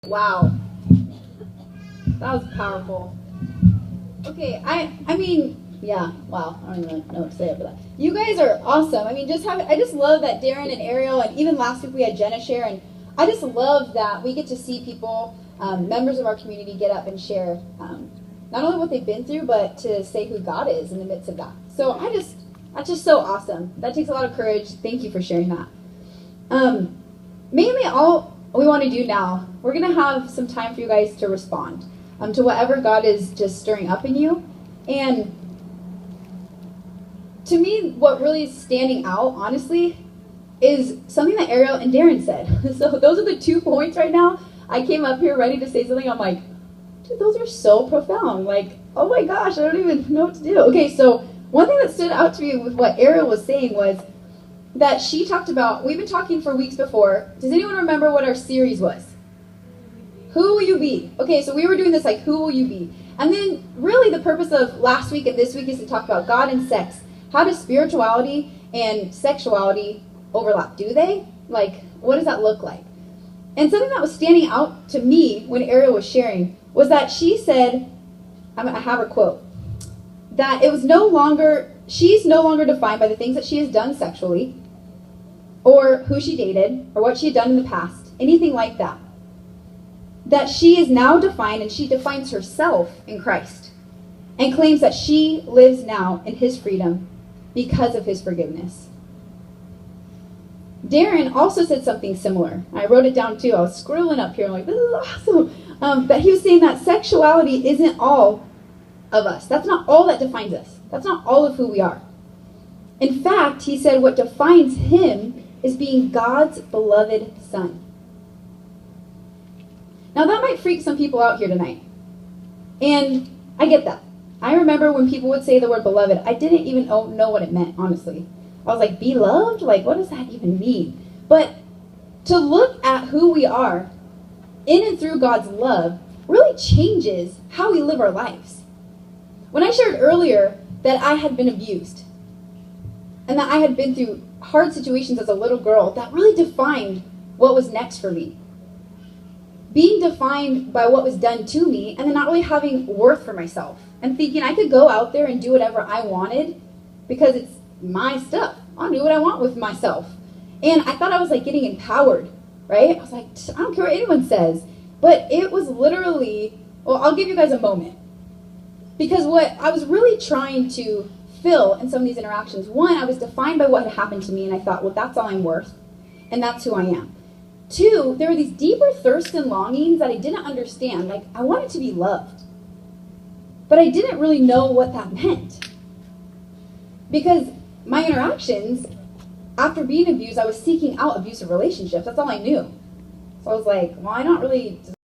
Wow. That was powerful. Okay, I mean, yeah, wow. I don't even know what to say after that. You guys are awesome. I mean, I just love that Darren and Ariel, and even last week we had Jenna share, and I just love that we get to see people, members of our community, get up and share not only what they've been through, but to say who God is in the midst of that. So that's just so awesome. That takes a lot of courage. Thank you for sharing that. Mainly all we want to do now, we're going to have some time for you guys to respond to whatever God is just stirring up in you. And to me, what really is standing out, honestly, is something that Ariel and Darren said. So those are the 2 points right now. I came up here ready to say something. I'm like, dude, those are so profound. Like, oh my gosh, I don't even know what to do. Okay, so one thing that stood out to me with what Ariel was saying was that she talked about, we've been talking for weeks before. Does anyone remember what our series was? Who will you be? Okay, so we were doing this like, who will you be? And then really the purpose of last week and this week is to talk about God and sex. How does spirituality and sexuality overlap? Do they? Like, what does that look like? And something that was standing out to me when Ariel was sharing was that she said, I have her quote, that she's no longer defined by the things that she has done sexually, or who she dated, or what she had done in the past, anything like that. That she is now defined, and she defines herself in Christ, and claims that she lives now in his freedom because of his forgiveness. Darren also said something similar. I wrote it down too. I was scrolling up here. I'm like, this is awesome. But he was saying that sexuality isn't all of us. That's not all that defines us. That's not all of who we are. In fact, he said what defines him is being God's beloved son. Now that might freak some people out here tonight. And I get that. I remember when people would say the word beloved, I didn't even know what it meant, honestly. I was like, beloved? Like, what does that even mean? But to look at who we are in and through God's love really changes how we live our lives. When I shared earlier that I had been abused and that I had been through hard situations as a little girl, that really defined what was next for me. Being defined by what was done to me and then not really having worth for myself and thinking I could go out there and do whatever I wanted because it's my stuff. I'll do what I want with myself. And I thought I was like getting empowered, right? I was like, I don't care what anyone says. But it was literally, well, I'll give you guys a moment. Because what I was really trying to fill in some of these interactions, one, I was defined by what had happened to me, and I thought, well, that's all I'm worth, and that's who I am. Two, there were these deeper thirsts and longings that I didn't understand. Like, I wanted to be loved. But I didn't really know what that meant. Because my interactions, after being abused, I was seeking out abusive relationships. That's all I knew. So I was like, well, I don't really